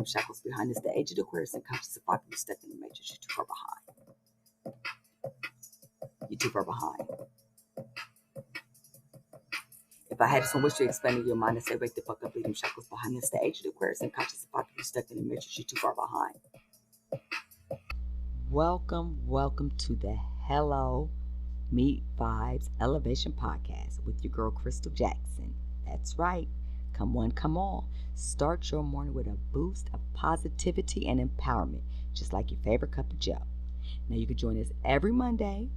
shackles behind us. The age of Aquarius and conscious of you stuck in the matrix. You're too far behind. You're too far behind. If I had some wish to expand in your mind and say, wake the fuck up, leave them shackles behind us. The age of Aquarius and conscious of you stuck in the matrix. You're too far behind. Welcome to the Hello Meet Vibes Elevation Podcast with your girl, Crystal Jackson. That's right. Come on, come on. Start your morning with a boost of positivity and empowerment, just like your favorite cup of joe. Now, you can join us every Monday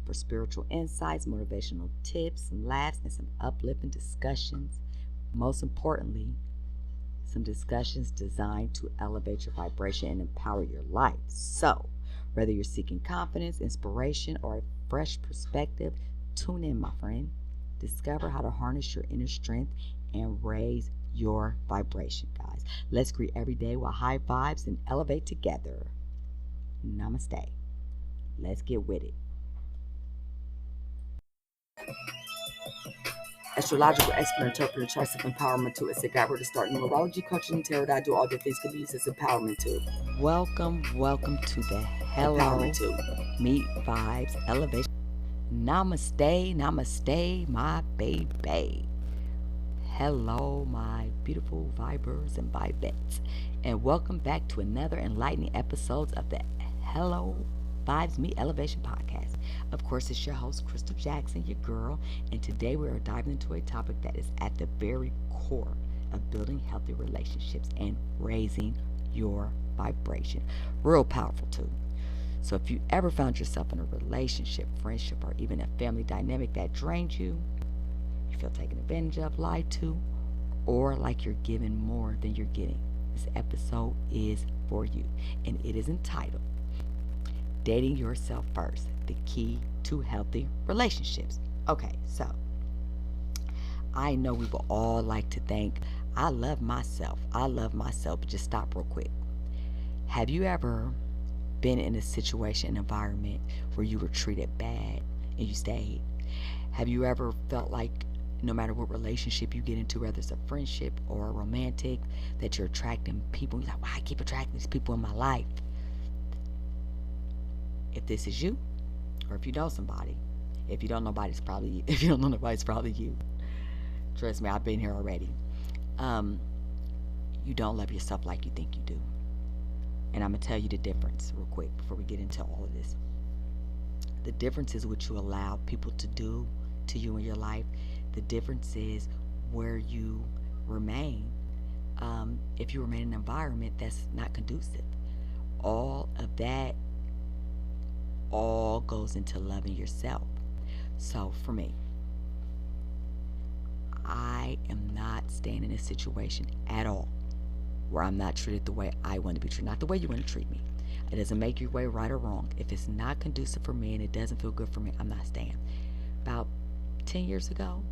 for spiritual insights, motivational tips, some laughs, and some uplifting discussions. Most importantly, some discussions designed to elevate your vibration and empower your life. So, whether you're seeking confidence, inspiration, or a fresh perspective, tune in, my friend. Discover how to harness your inner strength and raise your vibration, guys. Let's greet every day with high vibes and elevate together. Namaste. Let's get with it. Astrological expert, interpreter, charts of empowerment tool. It's a guide where to start numerology, coaching, and tarot. I do all the things can be used as empowerment tool. Welcome to the Hello Meet Vibes Elevation. Namaste, my baby. Hello, my beautiful vibers and vibettes, and welcome back to another enlightening episode of the Hello Vibes Meet Elevation Podcast. Of course, it's your host, Crystal Jackson, your girl, and today we are diving into a topic that is at the very core of building healthy relationships and raising your vibration. Real powerful too. So if you ever found yourself in a relationship, friendship, or even a family dynamic that drained you, you feel taken advantage of, lied to, or like you're giving more than you're getting, this episode is for you. And it is entitled, Dating Yourself First, the Key to Healthy Relationships. Okay, so I know we would all like to think, I love myself, but just stop real quick. Have you ever been in a situation, an environment where you were treated bad and you stayed? Have you ever felt like no matter what relationship you get into, whether it's a friendship or a romantic, that you're attracting people, you're like, why I keep attracting these people in my life? If this is you, or if you know somebody, if you don't know nobody, it's probably you. If you don't know nobody, it's probably you. Trust me, I've been here already. You don't love yourself like you think you do. And I'm going to tell you the difference real quick before we get into all of this. The difference is what you allow people to do to you in your life. The difference is where you remain. If you remain in an environment that's not conducive, all of that all goes into loving yourself. So for me, I am not staying in a situation at all where I'm not treated the way I want to be treated, not the way you want to treat me. It doesn't make your way right or wrong. If it's not conducive for me and it doesn't feel good for me, I'm not staying. About 10 years ago,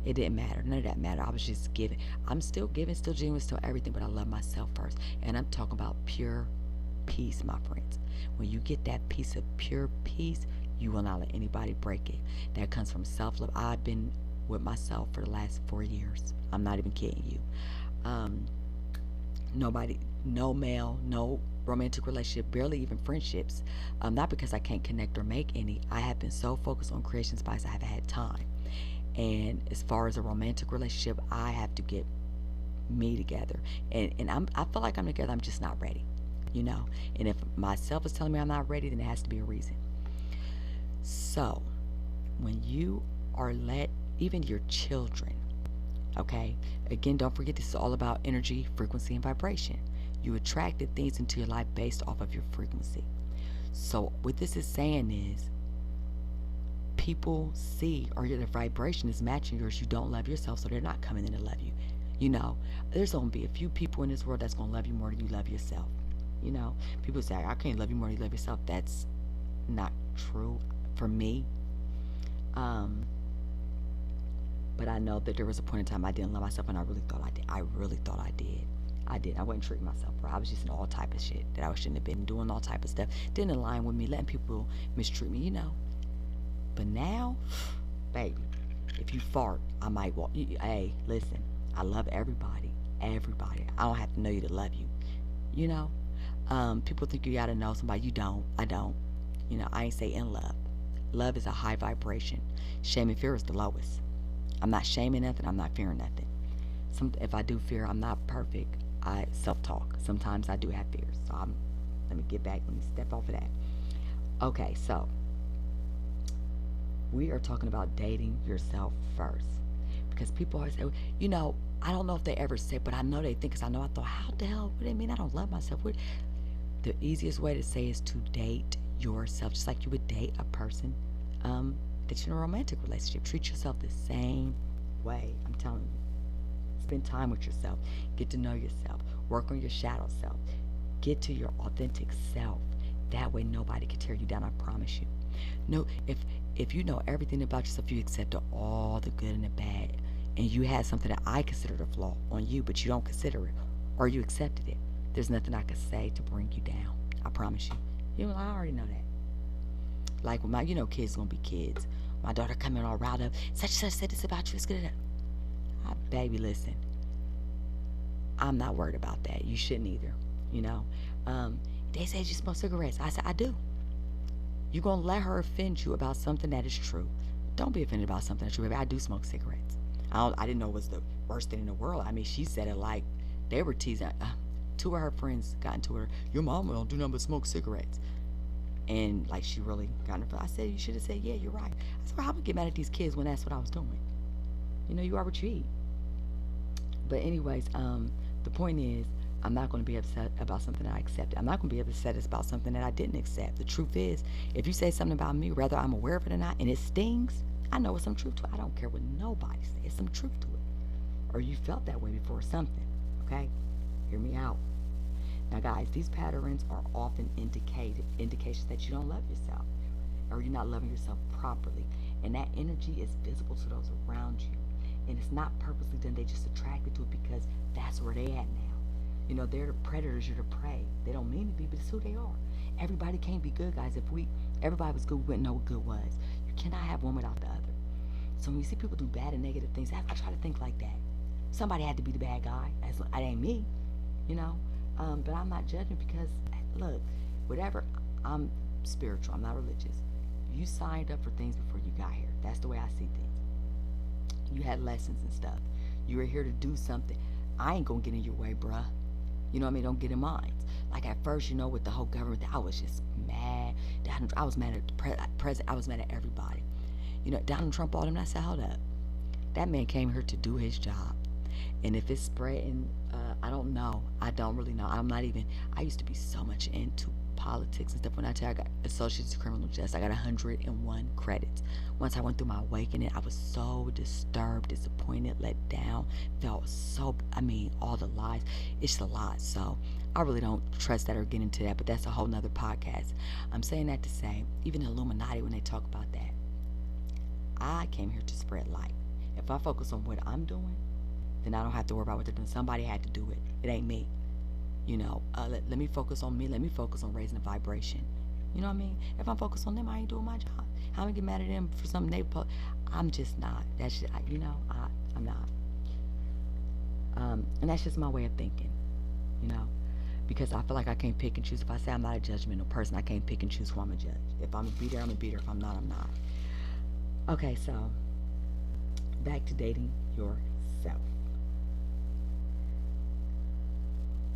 it didn't matter. None of that mattered. I was just giving. I'm still giving, still genuine, still everything, but I love myself first. And I'm talking about pure peace, my friends. When you get that piece of pure peace, you will not let anybody break it. That comes from self-love. I've been with myself for the last 4 years. I'm not even kidding you. Nobody, no male, no romantic relationship, barely even friendships. Not because I can't connect or make any. I have been so focused on creation spice, I haven't had time. And as far as a romantic relationship, I have to get me together. And I feel like I'm together, I'm just not ready. You know? And if myself is telling me I'm not ready, then it has to be a reason. So, when you are even your children, okay? Again, don't forget this is all about energy, frequency, and vibration. You attracted things into your life based off of your frequency. So what this is saying is people see or your vibration is matching yours. You don't love yourself, so they're not coming in to love you. You know, there's going to be a few people in this world that's going to love you more than you love yourself. You know, people say, I can't love you more than you love yourself. That's not true for me. But I know that there was a point in time I didn't love myself, and I really thought I did. I wasn't treating myself right. I was just in all type of shit that I shouldn't have been doing, all type of stuff. Didn't align with me, letting people mistreat me, you know. But now, baby, if you fart, I might walk. Hey, listen, I love everybody. everybody. I don't have to know you to love you. You know, people think you gotta know somebody. You don't. I don't. I ain't say in love. Love is a high vibration. Shame and fear is the lowest. I'm not shaming nothing. I'm not fearing nothing. If I do fear, I'm not perfect. I self-talk. Sometimes I do have fears. So let me get back. Let me step off of that. Okay, so we are talking about dating yourself first. Because people always say, I don't know if they ever say, but I know they think, because I know I thought, how the hell, what do they mean I don't love myself? The easiest way to say is to date yourself, just like you would date a person that you're in a romantic relationship. Treat yourself the same way. I'm telling you. Spend time with yourself. Get to know yourself. Work on your shadow self. Get to your authentic self. That way nobody can tear you down, I promise you. No, if you know everything about yourself, you accept all the good and the bad, and you had something that I considered a flaw on you, but you don't consider it, or you accepted it, there's nothing I could say to bring you down. I promise you. I already know that. Like when my, kids gonna be kids. My daughter coming all riled up. Such and such said this about you. It's good. Baby, listen. I'm not worried about that. You shouldn't either. They say you smoke cigarettes. I said I do. You're gonna let her offend you about something that is true. Don't be offended about something that's true, baby. I do smoke cigarettes. I didn't know it was the worst thing in the world. I mean, she said it like they were teasing. Two of her friends got into her. Your mama don't do nothing but smoke cigarettes. And like she really got in her. I said, you should have said, yeah, you're right. I said, well, how am I get mad at these kids when that's what I was doing? You are what you eat. But anyways, the point is, I'm not going to be upset about something I accepted. I'm not going to be upset about something that I didn't accept. The truth is, if you say something about me, whether I'm aware of it or not, and it stings, I know it's some truth to it. I don't care what nobody says. It's some truth to it. Or you felt that way before something. Okay? Hear me out. Now, guys, these patterns are often indications that you don't love yourself, or you're not loving yourself properly. And that energy is visible to those around you. And it's not purposely done. They just attracted to it because that's where they at now. They're the predators, you're the prey. They don't mean to be, but it's who they are. Everybody can't be good, guys. If everybody was good, we wouldn't know what good was. You cannot have one without the other. So when you see people do bad and negative things, I try to think like that. Somebody had to be the bad guy. It ain't me, But I'm not judging because, look, whatever, I'm spiritual. I'm not religious. You signed up for things before you got here. That's the way I see things. You had lessons and stuff. You were here to do something. I ain't gonna get in your way, bruh. You know what I mean? Don't get in mine. Like at first, with the whole government, I was just mad. I was mad at the president. I was mad at everybody. Donald Trump, all them. And I said, hold up. That man came here to do his job. And if it's spreading, I don't know. I don't really know. I used to be so much into politics and stuff. When I tell you I got Associates in Criminal Justice, I got 101 credits. Once I went through my awakening, I was so disturbed, disappointed, let down, felt so, all the lies. It's a lot. So I really don't trust that or get into that, but that's a whole nother podcast. I'm saying that to say, even the Illuminati, when they talk about that, I came here to spread light. If I focus on what I'm doing, then I don't have to worry about what they're doing. Somebody had to do it. It ain't me. Let me focus on me. Let me focus on raising the vibration. You know what I mean? If I'm focused on them, I ain't doing my job. How am I get mad at them for something they put? I'm just not. That's just, I'm not. And that's just my way of thinking, because I feel like I can't pick and choose. If I say I'm not a judgmental person, I can't pick and choose who I'm a judge. If I'm going to be there, I'm going to be there. If I'm not, I'm not. Okay, so back to dating yourself.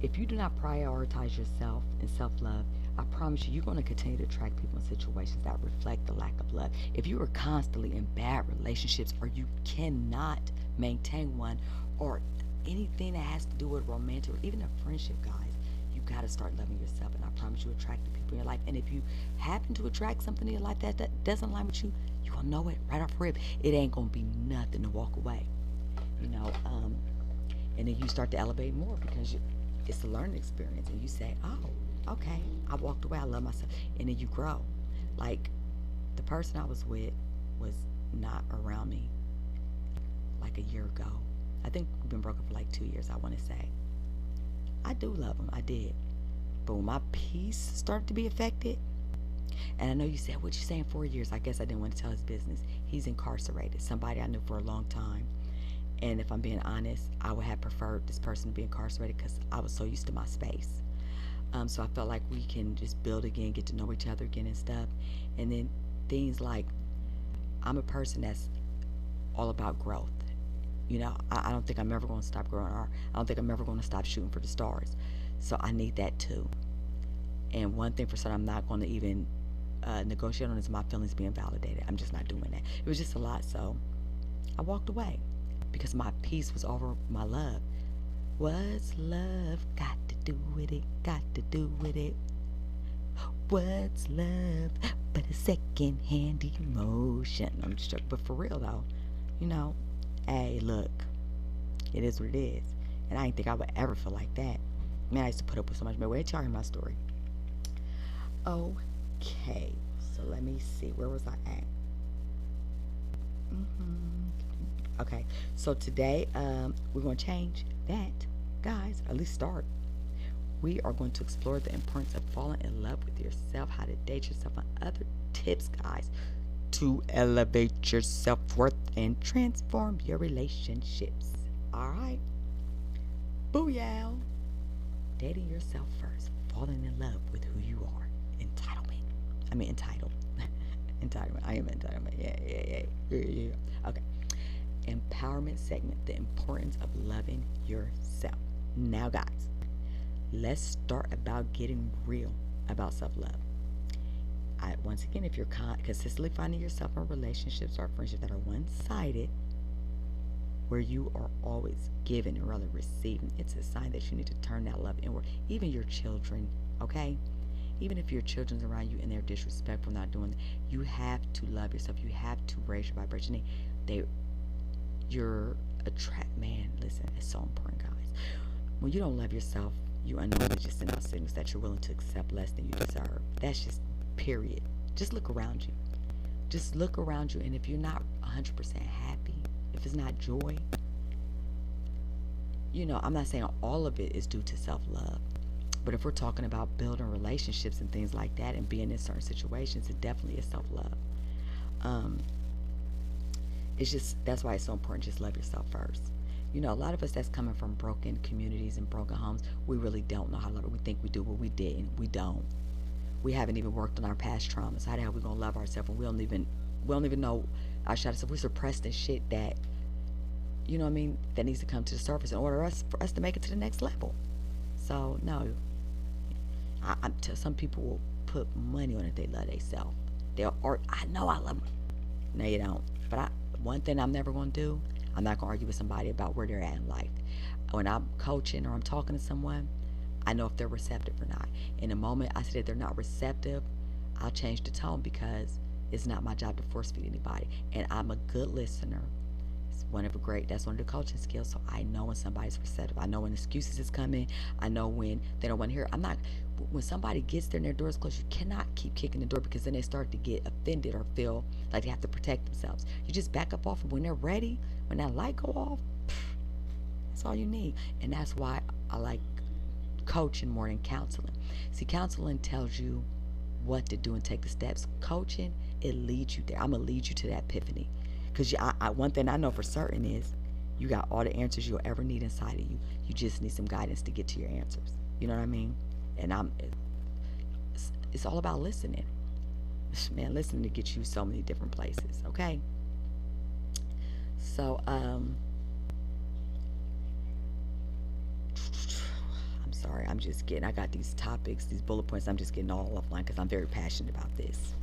If you do not prioritize yourself and self-love, I promise you, you're going to continue to attract people in situations that reflect the lack of love. If you are constantly in bad relationships, or you cannot maintain one, or anything that has to do with romantic or even a friendship, guys, you got to start loving yourself. And I promise you, attract the people in your life. And if you happen to attract something in your life that doesn't align with you, you're going to know it right off the rip. It ain't going to be nothing to walk away. And then you start to elevate more because it's a learning experience. And you say, oh, okay, I walked away. I love myself. And then you grow. Like, the person I was with was not around me like a year ago. I think we've been broken for like 2 years, I want to say. I do love him. I did. But when my peace started to be affected, and I know you said, what you saying, 4 years? I guess I didn't want to tell his business. He's incarcerated. Somebody I knew for a long time. And if I'm being honest, I would have preferred this person to be incarcerated because I was so used to my space. So I felt like we can just build again, get to know each other again and stuff. And then things like, I'm a person that's all about growth. I don't think I'm ever going to stop growing, or I don't think I'm ever going to stop shooting for the stars. So I need that too. And one thing for certain, I'm not going to even negotiate on is my feelings being validated. I'm just not doing that. It was just a lot, so I walked away because my peace was over my love. What's love got to do with it? Got to do with it. What's love but a second-hand emotion? I'm just joking, but for real though, hey, look, it is what it is, and I didn't think I would ever feel like that. Man, I used to put up with so much. But wait, y'all hear my story. Okay, so let me see. Where was I at? Okay, so today we're going to change that, guys, or at least start. We are going to explore the importance of falling in love with yourself, how to date yourself, and other tips, guys, to elevate your self-worth and transform your relationships. All right? Booyah! Dating yourself first. Falling in love with who you are. Entitled. Entitlement. I am entitlement. Yeah. Okay. Empowerment segment. The importance of loving yourself. Now, guys, let's start about getting real about self-love. Once again, if you're consistently finding yourself in relationships or friendships that are one-sided, where you are always giving and rather receiving, it's a sign that you need to turn that love inward. Even your children, okay? Even if your children's around you and they're disrespectful, not doing that, you have to love yourself. You have to raise your vibration. Man, listen, it's so important, guys. When you don't love yourself, you unknowingly just send out signals that you're willing to accept less than you deserve. That's just period. Just look around you. Just look around you, and if you're not 100% happy, if it's not joy, I'm not saying all of it is due to self-love, but if we're talking about building relationships and things like that and being in certain situations, it definitely is self-love. It's just, that's why it's so important. Just love yourself first. A lot of us that's coming from broken communities and broken homes, we really don't know how to love it. We think we do, but we didn't. We don't. We haven't even worked on our past traumas. How the hell are we gonna love ourselves when we don't even know our shadow self? We suppressed and shit that, that needs to come to the surface in order for us to make it to the next level. So no, some people will put money on it. They love themselves. I know I love them. No, you don't. But one thing I'm never gonna do, I'm not gonna argue with somebody about where they're at in life. When I'm coaching or I'm talking to someone, I know if they're receptive or not. In the moment I see that they're not receptive, I'll change the tone because it's not my job to force feed anybody. And I'm a good listener. That's one of the coaching skills. So I know when somebody's receptive. I know when excuses is coming. I know when they don't want to hear. When somebody gets there and their door's closed, you cannot keep kicking the door because then they start to get offended or feel like they have to protect themselves. You just back up off, and when they're ready, when that light go off, that's all you need. And that's why I like coaching more than counseling. See, counseling tells you what to do and take the steps. Coaching, it leads you there. I'm gonna lead you to that epiphany, because one thing I know for certain is you got all the answers you'll ever need inside of you. You just need some guidance to get to your answers. You know what I mean? And it's all about listening. Man, listening to get you so many different places. Okay. So I'm sorry, I got these topics, these bullet points, I'm just getting all offline because I'm very passionate about this.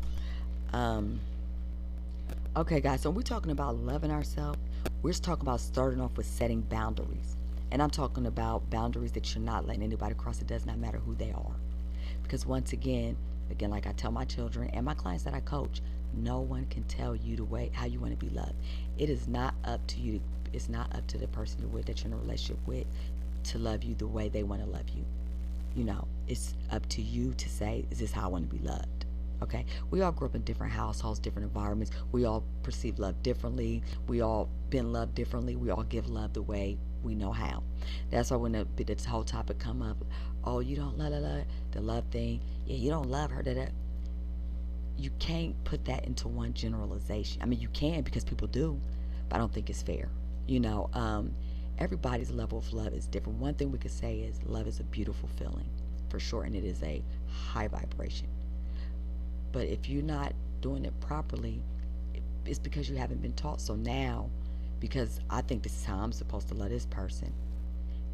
Okay, guys, so when we're talking about loving ourselves, we're just talking about starting off with setting boundaries. And I'm talking about boundaries that you're not letting anybody cross. It does not matter who they are. Because once again, like I tell my children and my clients that I coach, no one can tell you how you want to be loved. It is not up to you. It's not up to the person that you're in a relationship with to love you the way they want to love you. It's up to you to say, is this how I want to be loved? Okay, we all grew up in different households, different environments. We all perceive love differently. We all been loved differently. We all give love the way we know how. That's why when this whole topic come up, oh, you don't love the love thing. Yeah, you don't love her. You can't put that into one generalization. I mean, you can because people do, but I don't think it's fair. You know, everybody's level of love is different. One thing we could say is love is a beautiful feeling, for sure, and it is a high vibration. But if you're not doing it properly, it's because you haven't been taught. So now, because I think this is how I'm supposed to love this person,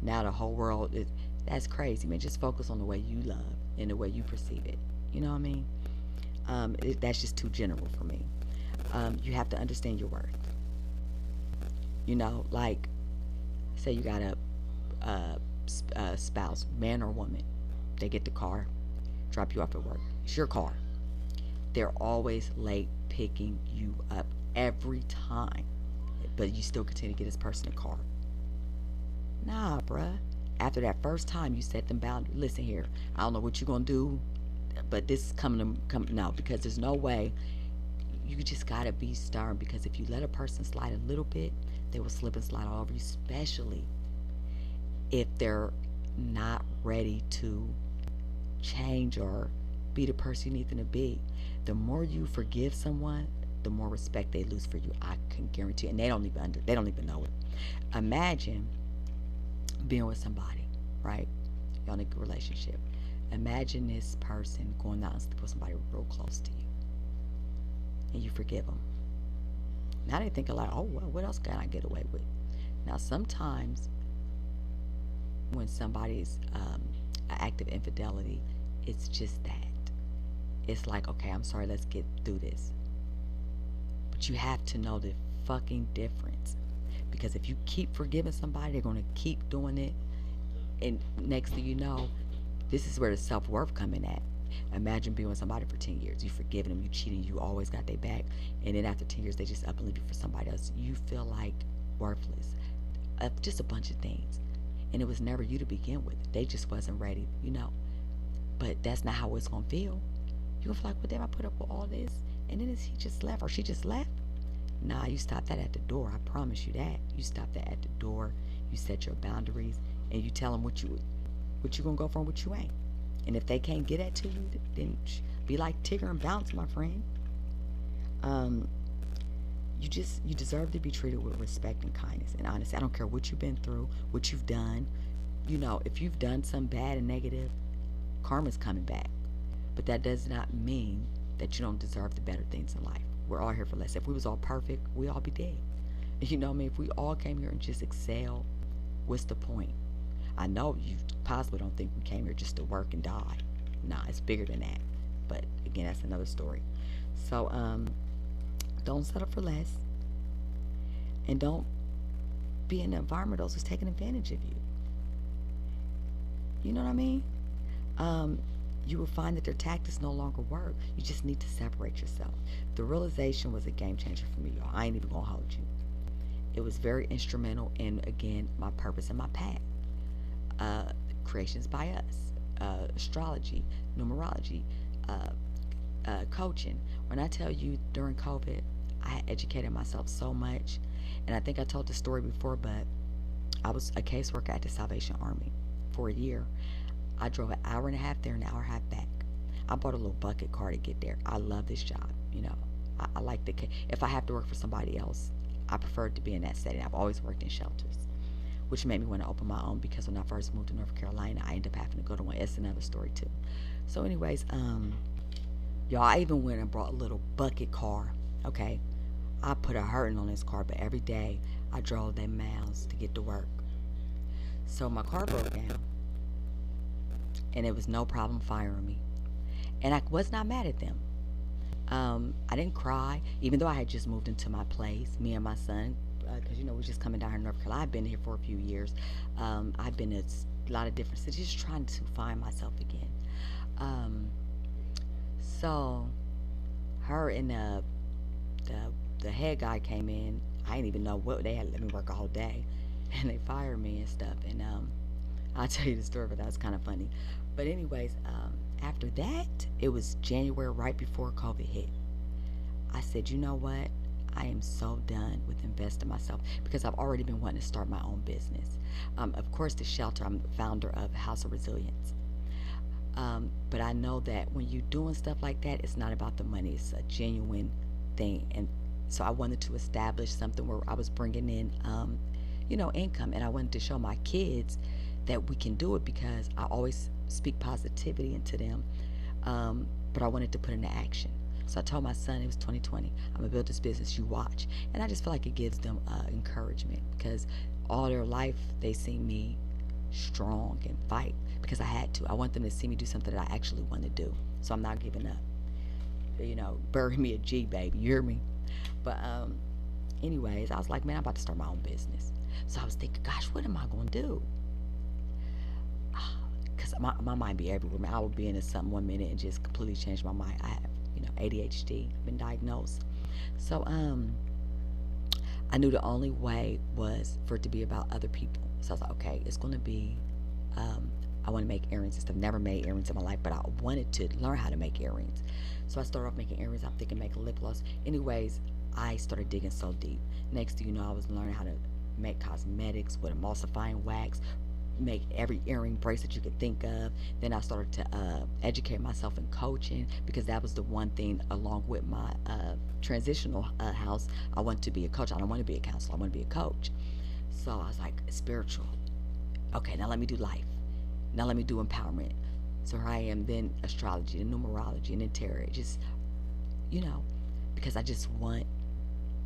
now the whole world is, that's crazy, man. Just focus on the way you love and the way you perceive it. You know what I mean? That's just too general for me. You have to understand your worth. You know, like, say you got a spouse, man or woman. They get the car, drop you off at work. It's your car. They're always late picking you up every time, but you still continue to get this person a car. Nah, bruh. After that first time, you set them boundaries. Listen here, I don't know what you're gonna do, but this is coming to come now, because there's no way. You just gotta be stern, because if you let a person slide a little bit, they will slip and slide all over you, especially if they're not ready to change or be the person you need them to be. The more you forgive someone, the more respect they lose for you. I can guarantee, and they don't even know it. Imagine being with somebody, right? You're in a good relationship. Imagine this person going out and sleep with somebody real close to you, and you forgive them. Now they think a lot. Oh well, what else can I get away with? Now sometimes when somebody's active infidelity, it's just that. It's like, okay, I'm sorry, let's get through this. But you have to know the fucking difference. Because if you keep forgiving somebody, they're going to keep doing it. And next thing you know, this is where the self-worth coming at. Imagine being with somebody for 10 years. You forgiving them, you cheating, you always got their back. And then after 10 years, they just up and leave you for somebody else. You feel like worthless. Just a bunch of things. And it was never you to begin with. They just wasn't ready, you know. But that's not how it's going to feel. You're going to feel like, well, damn, I put up with all this. And then he just left, or she just left. Nah, you stop that at the door. I promise you that. You stop that at the door. You set your boundaries, and you tell them what you gonna go for and what you ain't. And if they can't get that to you, then be like Tigger and bounce, my friend. You deserve to be treated with respect and kindness and honesty. I don't care what you've been through, what you've done. You know, if you've done something bad and negative, karma's coming back. But that does not mean that you don't deserve the better things in life. We're all here for less. If we was all perfect, we all be dead. You know what I mean? If we all came here and just excel, what's the point? I know you possibly don't think we came here just to work and die. Nah, it's bigger than that. But again, that's another story. So, don't settle for less. And don't be in the environment of those who's taking advantage of you. You know what I mean? You will find that their tactics no longer work. You just need to separate yourself. The realization was a game changer for me, y'all. I ain't even gonna hold you. It was very instrumental in, again, my purpose and my path. Creations by us, astrology, numerology, coaching. When I tell you during COVID, I educated myself so much. And I think I told the story before, but I was a caseworker at the Salvation Army for a year. I drove an hour and a half there and an hour and a half back. I bought a little bucket car to get there. I love this job. You know, I like if I have to work for somebody else, I prefer to be in that setting. I've always worked in shelters, which made me want to open my own, because when I first moved to North Carolina, I ended up having to go to one. It's another story too. So anyways, y'all, I even went and brought a little bucket car. Okay, I put a hurting on this car, but every day I drove them miles to get to work. So my car broke down, and it was no problem firing me. And I was not mad at them. I didn't cry, even though I had just moved into my place, me and my son, because, you know, we're just coming down here in North Carolina. I've been here for a few years. I've been in a lot of different cities, just trying to find myself again. So her and the head guy came in. I didn't even know what they had. Let me work a whole day, and they fired me and stuff. And I'll tell you the story, but that was kind of funny. But anyways, after that, it was January, right before COVID hit. I said, you know what? I am so done with investing myself, because I've already been wanting to start my own business. Of course, the shelter, I'm the founder of House of Resilience. But I know that when you're doing stuff like that, it's not about the money. It's a genuine thing. And So I wanted to establish something where I was bringing in, income. And I wanted to show my kids that we can do it, because I always speak positivity into them. But I wanted to put into action. So I told my son, it was 2020, I'm going to build this business, you watch. And I just feel like it gives them encouragement, because all their life they see me strong and fight because I had to. I want them to see me do something that I actually want to do. So I'm not giving up. Bury me a G, baby. You hear me? But anyways, I was like, man, I'm about to start my own business. So I was thinking, gosh, what am I going to do? Because my mind be everywhere. Man, I would be into something 1 minute and just completely change my mind. I have, ADHD. I've been diagnosed. So I knew the only way was for it to be about other people. So I was like, okay, it's going to be, I want to make earrings and stuff. Never made earrings in my life, but I wanted to learn how to make earrings. So I started off making earrings. I'm thinking make a lip gloss. Anyways, I started digging so deep. Next thing you know, I was learning how to make cosmetics with emulsifying wax, make every earring bracelet you could think of. Then I started to educate myself in coaching, because that was the one thing along with my transitional house. I want to be a coach. I don't want to be a counselor. I want to be a coach. So I was like, spiritual. Okay, now let me do life. Now let me do empowerment. So here I am, then astrology and numerology and then tarot. Just, because I just want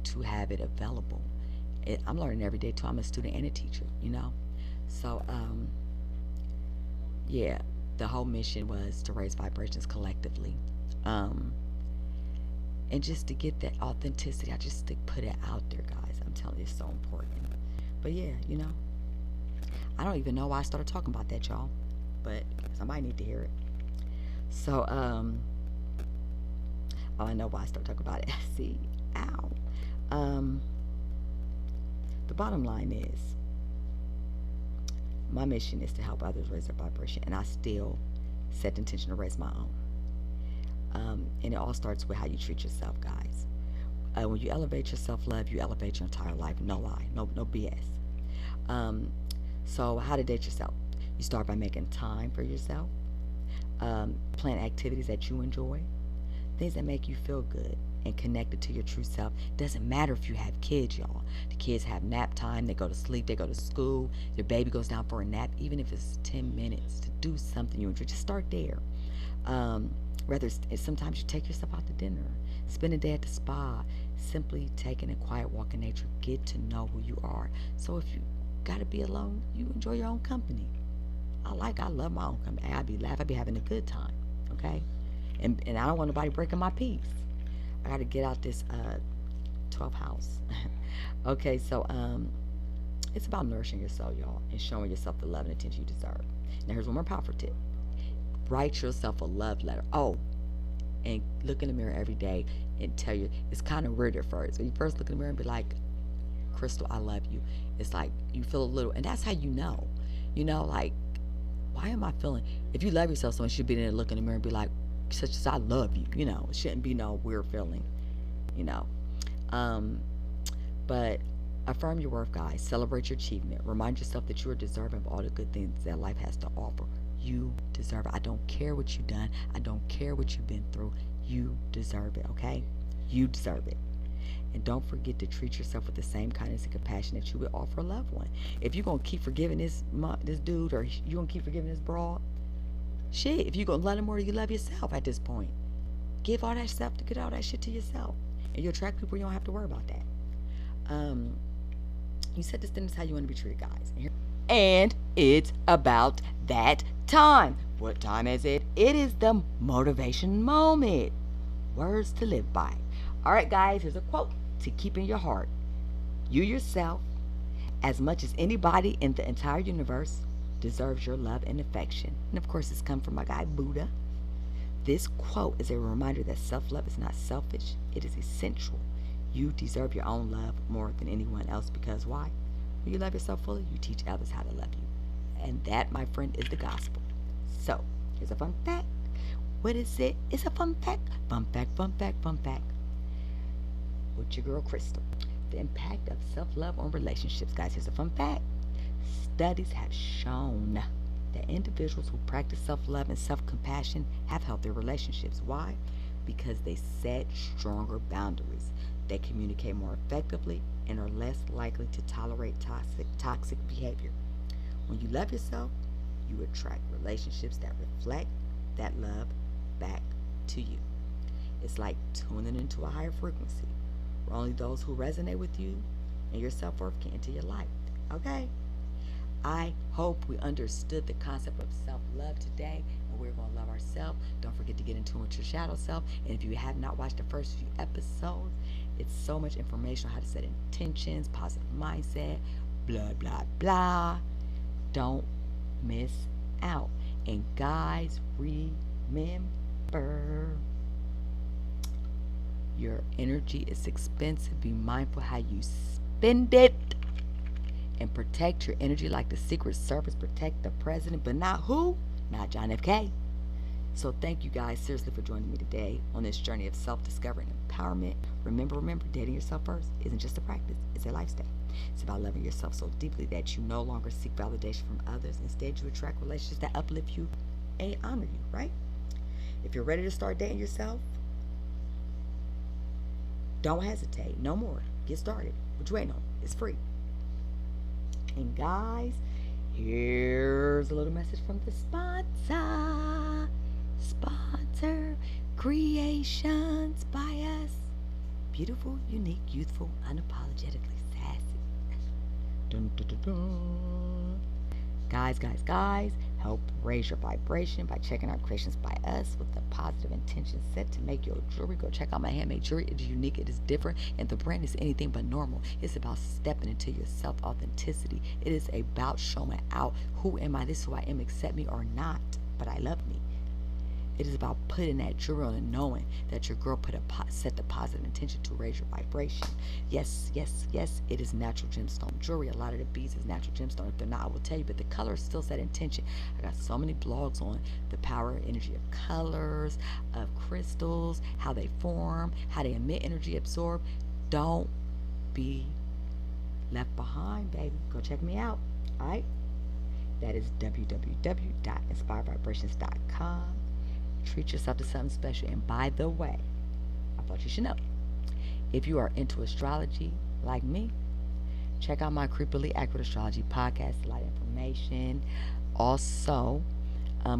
to have it available. I'm learning every day too. I'm a student and a teacher, So, yeah, the whole mission was to raise vibrations collectively. And just to get that authenticity, I just to put it out there, guys. I'm telling you, it's so important. But yeah, I don't even know why I started talking about that, y'all. But somebody need to hear it. So, I know why I started talking about it. See, ow. The bottom line is, my mission is to help others raise their vibration, and I still set the intention to raise my own. And it all starts with how you treat yourself, guys. When you elevate your self-love, you elevate your entire life. No lie, no BS. So how to date yourself? You start by making time for yourself. Plan activities that you enjoy, things that make you feel good and connected to your true self. Doesn't matter if you have kids, y'all. The kids have nap time, they go to sleep, they go to school, your baby goes down for a nap, even if it's 10 minutes to do something you enjoy. Just start there. Sometimes you take yourself out to dinner, spend a day at the spa, simply taking a quiet walk in nature. Get to know who you are. So if you gotta be alone, you enjoy your own company. I love my own company. I be laughing, I be having a good time. Okay? And I don't want nobody breaking my peace. I gotta get out this 12th house. Okay, so it's about nourishing your soul, y'all, and showing yourself the love and attention you deserve. Now here's one more powerful tip. Write yourself a love letter. Oh, and look in the mirror every day and tell you, it's kind of weird at first. When you first look in the mirror and be like, Crystal, I love you. It's like you feel a little, and that's how you know. Like, why am I feeling? If you love yourself, someone should be there, look in the mirror and be like, such as I love you. It shouldn't be no weird feeling. But affirm your worth, guys. Celebrate your achievement. Remind yourself that you are deserving of all the good things that life has to offer. You deserve it. I don't care what you've done. I don't care what you've been through. You deserve it, okay? You deserve it. And don't forget to treat yourself with the same kindness and compassion that you would offer a loved one. If you're going to keep forgiving this dude, or you're going to keep forgiving this broad, shit, if you're going to love him more, you love yourself at this point. Get all that shit to yourself. And you attract people, you don't have to worry about that. You said this thing is how you want to be treated, guys. And it's about that time. What time is it? It is the motivation moment. Words to live by. All right, guys, here's a quote to keep in your heart. You yourself, as much as anybody in the entire universe, deserves your love and affection. And of course, it's come from my guy Buddha. This quote is a reminder that self-love is not selfish. It is essential. You deserve your own love more than anyone else, because why? When you love yourself fully, you teach others how to love you. And that, my friend, is the gospel. So, here's a fun fact. What is it? It's a fun fact. Fun fact, fun fact, fun fact. With your girl, Crystal. The impact of self-love on relationships. Guys, here's a fun fact. Studies have shown that individuals who practice self-love and self-compassion have healthier relationships. Why? Because they set stronger boundaries. They communicate more effectively and are less likely to tolerate toxic behavior. When you love yourself, you attract relationships that reflect that love back to you. It's like tuning into a higher frequency where only those who resonate with you and your self worth can enter your life. Okay? I hope we understood the concept of self love today, and we're going to love ourselves. Don't forget to get in tune with your shadow self. And if you have not watched the first few episodes, it's so much information on how to set intentions, positive mindset, blah, blah, blah. Don't miss out. And guys, remember, your energy is expensive. Be mindful how you spend it. And protect your energy like the Secret Service protect the president, but not who? Not John F. K. So thank you guys seriously for joining me today on this journey of self-discovery and empowerment. Remember, dating yourself first isn't just a practice, it's a lifestyle. It's about loving yourself so deeply that you no longer seek validation from others. Instead, you attract relationships that uplift you and honor you, right? If you're ready to start dating yourself, don't hesitate. No more. Get started. What you waiting on? It's free. And guys, here's a little message from the sponsor. Sponsor Creations by us. Beautiful, unique, youthful, unapologetically sassy. Dun, dun, dun, dun. Guys, help raise your vibration by checking out Creations by Us with the positive intention set to make your jewelry. Go check out my handmade jewelry. It is unique, it is different, and the brand is anything but normal. It's about stepping into your self-authenticity. It is about showing out, who am I, this is who I am, accept me or not, but I love me. It is about putting that jewelry on and knowing that your girl set the positive intention to raise your vibration. Yes, it is natural gemstone jewelry. A lot of the beads is natural gemstone. If they're not, I will tell you, but the color still set intention. I got so many blogs on the power and energy of colors, of crystals, how they form, how they emit energy, absorb. Don't be left behind, baby. Go check me out. All right? That is www.inspiredvibrations.com. Treat yourself to something special. And by the way, I thought you should know, if you are into astrology like me, check out my Creepily Accurate Astrology podcast, a lot of information. Also,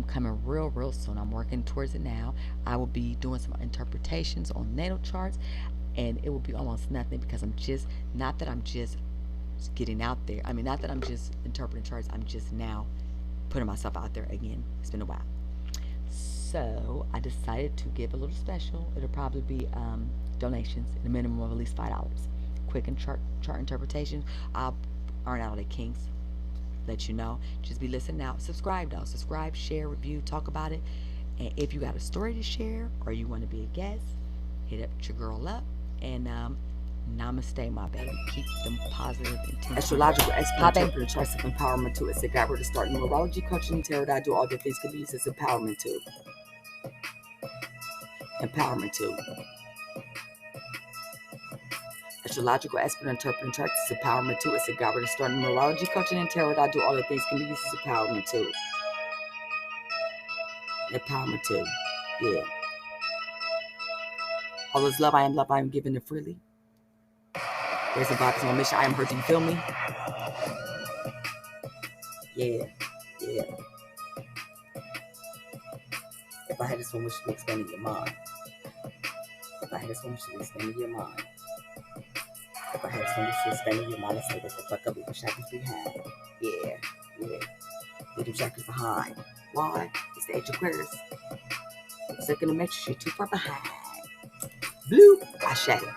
coming real soon. I'm working towards it now. I will be doing some interpretations on natal charts, and it will be almost nothing because I'm just, not that I'm just getting out there. I mean, not that I'm just interpreting charts. I'm just now putting myself out there again. It's been a while. So I decided to give a little special. It'll probably be donations at a minimum of at least $5. Quick and chart interpretations. I'll earn out all the kinks. Let you know. Just be listening out. Subscribe though. Subscribe, share, review, talk about it. And if you got a story to share or you want to be a guest, hit up your girl up. And namaste, my baby. Keep them positive intentions. Astrological expert interpreter charts of empowerment tool. It's a guide where to start numerology, coaching, tarot. I do all the things can be used as empowerment tool. Empowerment tool. Astrological expert interpreting charts is empowerment tool. It's a guide where to start numerology, coaching, and tarot. I do all the things can be used as empowerment tool. Empowerment tool. Yeah. All is love. I am giving it freely. There's a vibe on mission. I am hurt. Do you feel me? Yeah. If I had this one, we should be expanding your mind. If I had this one, we should be expanding your mind. If I had this one, we should be expanding your mind. Let's say what the fuck up with the shackles we had. Yeah. Leave them shackles behind. Why? It's the age of Aquarius. Second to make sure you're too far behind. Blue. I shadow.